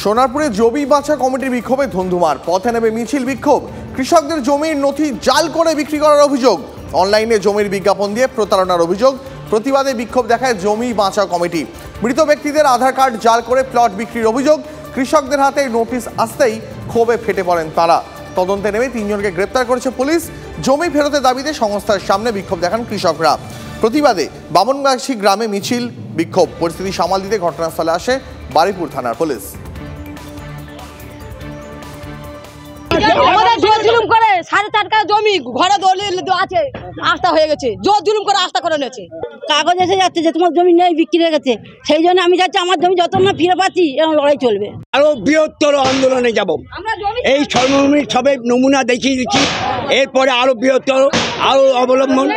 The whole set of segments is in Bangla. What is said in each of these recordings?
সোনারপুরে জমি বাঁচা কমিটির বিক্ষোভে ধুন্ধুমার, পথে নেমে মিছিল বিক্ষোভ। কৃষকদের জমির নথি জাল করে বিক্রি করার অভিযোগ, অনলাইনে জমির বিজ্ঞাপন দিয়ে প্রতারণার অভিযোগ। প্রতিবাদে বিক্ষোভ দেখায় জমি বাঁচা কমিটি। মৃত ব্যক্তিদের আধার কার্ড জাল করে প্লট বিক্রির অভিযোগ। কৃষকদের হাতে নোটিশ আসতেই ক্ষোভে ফেটে পড়েন তারা। তদন্তে নেমে 3 জনকে গ্রেপ্তার করেছে পুলিশ। জমি ফেরতের দাবিতে সংস্থার সামনে বিক্ষোভ দেখান কৃষকরা। প্রতিবাদে বামনগাছি গ্রামে মিছিল বিক্ষোভ। পরিস্থিতি সামাল দিতে ঘটনাস্থলে আসে বারুইপুর থানার পুলিশ। আমাদের জোর জুলুম করে 4.5 কাঠা জমি ঘরে দলিল আছে, আস্থা হয়ে গেছে, জোর জুলুম করে আস্থা করে নিয়েছে। কাগজ এসে যাচ্ছে যে তোমার জমি নেই, বিক্রি হয়ে গেছে। সেই জন্য আমি যাচ্ছি আমার জমি যত না ফিরে পাচ্ছি এরকম লড়াই চলবে। আরো বৃহত্তর আন্দোলনে যাব। এই সর্বভৌমিক সবে নমুনা দেখিয়ে দিচ্ছি, এরপরে আরো বৃহত্তর আরো অবলম্বন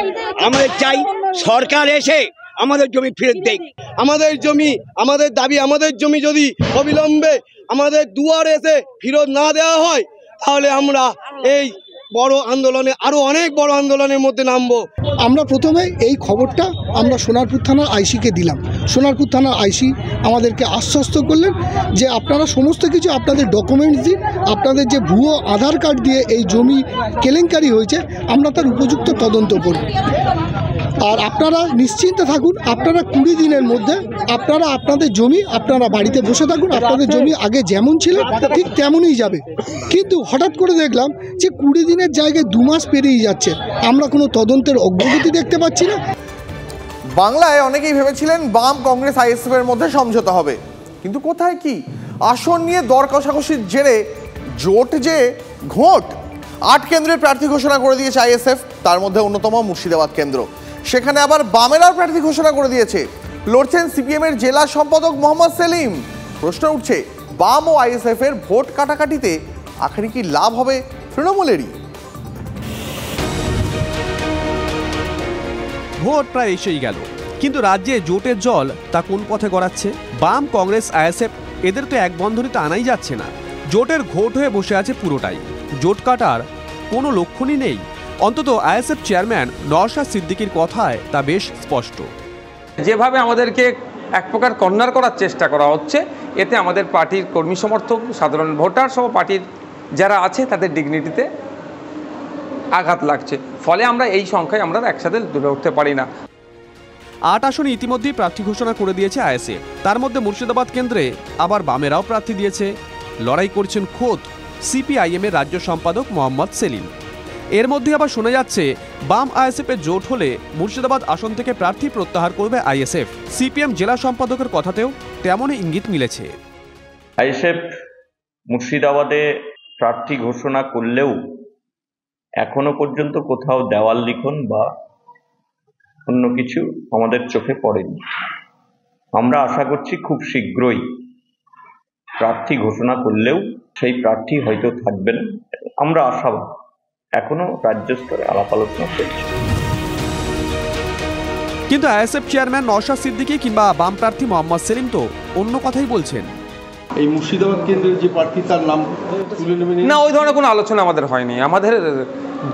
আমাদের চাই। সরকার এসে আমাদের জমি ফেরত দেয়। আমাদের জমি, আমাদের দাবি, আমাদের জমি যদি অবিলম্বে আমাদের দুয়ারে এসে ফেরত না দেওয়া হয় তাহলে আমরা এই বড় আন্দোলনে আরো অনেক বড় আন্দোলনের মধ্যে নামবো। আমরা প্রথমে এই খবরটা আমরা সোনারপুর থানার আইসিকে দিলাম। সোনারপুর থানার আইসি আমাদেরকে আশ্বস্ত করলেন যে আপনারা সমস্ত কিছু আপনাদের ডকুমেন্টস দিন, আপনাদের যে ভুয়ো আধার কার্ড দিয়ে এই জমি কেলেঙ্কারি হয়েছে আমরা তার উপযুক্ত তদন্ত করব। আর আপনারা নিশ্চিন্তে থাকুন, আপনারা 20 দিনের মধ্যে আপনারা আপনাদের জমি আপনারা বাড়িতে বসে থাকুন। আপনাদের জমি আগে যেমন ছিল ঠিক তেমনই যাবে। কিন্তু হঠাৎ করে দেখলাম যে 20 দিনের জায়গায় 2 মাস পেরিয়ে যাচ্ছে, আমরা কোনো তদন্তের অগ্রগতি দেখতে পাচ্ছি না। বাংলায় অনেকেই ভেবেছিলেন বাম, কংগ্রেস, আইএসএফ এর মধ্যে সমঝোতা হবে, কিন্তু কোথায় কি? আসন নিয়ে দর কষাকষির জেরে জোট যে ঘোট। 8 কেন্দ্রের প্রার্থী ঘোষণা করে দিয়েছে আইএসএফ, তার মধ্যে অন্যতম মুর্শিদাবাদ কেন্দ্র। সেখানে আবার বামেরাও প্রার্থী ঘোষণা করে দিয়েছে। লড়ছেন সিপিএম এর জেলা সম্পাদক মোহাম্মদ সেলিম। প্রশ্ন উঠছে, বাম ও আইএসএফ এর ভোট কাটাকাটিতে আখেরে কি লাভ হবে তৃণমূলেরই? ভোট প্রায় এসেই গেল, কিন্তু রাজ্যে জোটের জল তা কোন পথে গড়াচ্ছে? বাম, কংগ্রেস, আইএসএফ এদের তো এক বন্ধনীতে আনাই যাচ্ছে না। জোটের ঘোট হয়ে বসে আছে পুরোটাই। জোট কাটার কোনো লক্ষণই নেই। অন্তত আইএসএফ চেয়ারম্যান নওশাদ সিদ্দিকীর কথায় তা বেশ স্পষ্ট। যেভাবে আমাদেরকে এক প্রকার কর্নার করার চেষ্টা করা হচ্ছে, এতে আমাদের পার্টির কর্মী সমর্থক, সাধারণ ভোটার সহ পার্টির যারা আছে তাদের ডিগনিটিতে আঘাত লাগছে। ফলে আমরা এই সংখ্যায় আমরা একসাথে তুলে উঠতে পারি না। 8 আসনে ইতিমধ্যেই প্রার্থী ঘোষণা করে দিয়েছে আইএসএফ। তার মধ্যে মুর্শিদাবাদ কেন্দ্রে আবার বামেরাও প্রার্থী দিয়েছে। লড়াই করছেন খোদ সিপিআইএম এর রাজ্য সম্পাদক মোহাম্মদ সেলিম। এর মধ্যে আবার শোনা যাচ্ছে বাম আইএসএফ এর জোট হলে মুর্শিদাবাদ আসন থেকে প্রার্থী প্রত্যাহার করবে আইএসএফ। সিপিএম জেলা সম্পাদকের কথাতেও তেমনই ইঙ্গিত মিলেছে। আইএসএফ মুর্শিদাবাদে প্রার্থী ঘোষণা করলেও এখনো পর্যন্ত কোথাও দেওয়াল লিখন বা অন্য কিছু আমাদের চোখে পড়েনি। আমরা আশা করছি খুব শীঘ্রই প্রার্থী ঘোষণা করলেও সেই প্রার্থী হয়তো থাকবেন। আমরা আশাবাদী। এখনো রাজ্য স্তরে আলাপ আলোচনা চলছে। কিন্তু আইএসএফ চেয়ারম্যান নওশাদ সিদ্দিকী কিংবা বাম প্রার্থী মোহাম্মদ সেলিম তো অন্য কথাই বলছেন। এই মুর্শিদাবাদ কেন্দ্রের যে প্রার্থী তার নাম তুলে নেবেন না, ওই ধরনের কোনো আলোচনা আমাদের হয়নি। আমাদের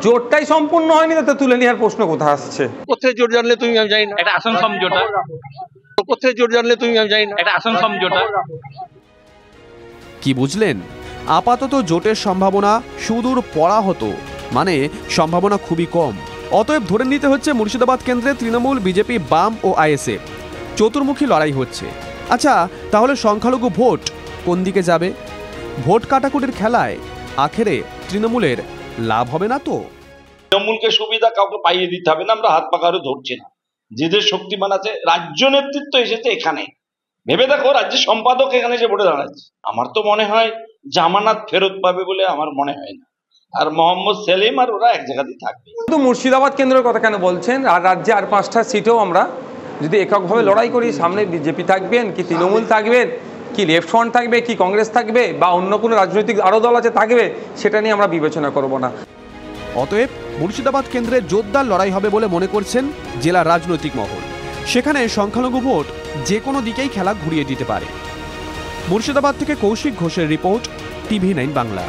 জোটটাই সম্পূর্ণ হয়নি, তাতে তুলে নেওয়ার প্রশ্ন কোথায় আসছে? কোথায় জোট জানলে তুমি আমি জানি না, একটা আসন সমঝোতা। কোথায় জোট জানলে তুমি আমি জানি না, একটা আসন সমঝোতা। কি বুঝলেন? আপাতত জোটের সম্ভাবনা সুদূর পড়া হতো, মানে সম্ভাবনা খুবই কম। অতএব ধরে নিতে হচ্ছে মুর্শিদাবাদ কেন্দ্রে তৃণমূল, বিজেপি, বাম ও আইএসএফ চতুর্মুখী লড়াই হচ্ছে। আচ্ছা, তাহলে সংখ্যালঘু ভোট কোন দিকে যাবে? ভোট কাটাকুটির খেলায় আখেরে তৃণমূলের লাভ হবে না তো? তৃণমূলকে সুবিধা কাউকে পাইয়ে দিতে হবে না, আমরা হাত পাকারও ধরছি না। যেদের শক্তিমান আছে, রাজ্য নেতৃত্ব এসেছে এখানে। ভেবে দেখো, রাজ্য সম্পাদক এখানে যে ভোটে দাঁড়াচ্ছে, আমার তো মনে হয় জামানত ফেরত পাবে বলে আমার মনে হয় না। আর মোহাম্মদ সেলিম আর ওরা এক জায়গাতেই থাকবে। কিন্তু মুর্শিদাবাদ কেন্দ্রের কথা কেন বলছেন? আর রাজ্যে আর 5টা সিটেও আমরা যদি এককভাবে লড়াই করি, সামনে বিজেপি থাকবেন কি তৃণমূল থাকবেন কি লেফট ফ্রন্ট থাকবে কি কংগ্রেস থাকবে বা অন্য কোনো রাজনৈতিক আরও দল আছে থাকবে, সেটা নিয়ে আমরা বিবেচনা করব না। অতএব মুর্শিদাবাদ কেন্দ্রে জোরদার লড়াই হবে বলে মনে করছেন জেলার রাজনৈতিক মহল। সেখানে সংখ্যালঘু ভোট যে কোনো দিকেই খেলা ঘুরিয়ে দিতে পারে। মুর্শিদাবাদ থেকে কৌশিক ঘোষের রিপোর্ট, TV9 বাংলা।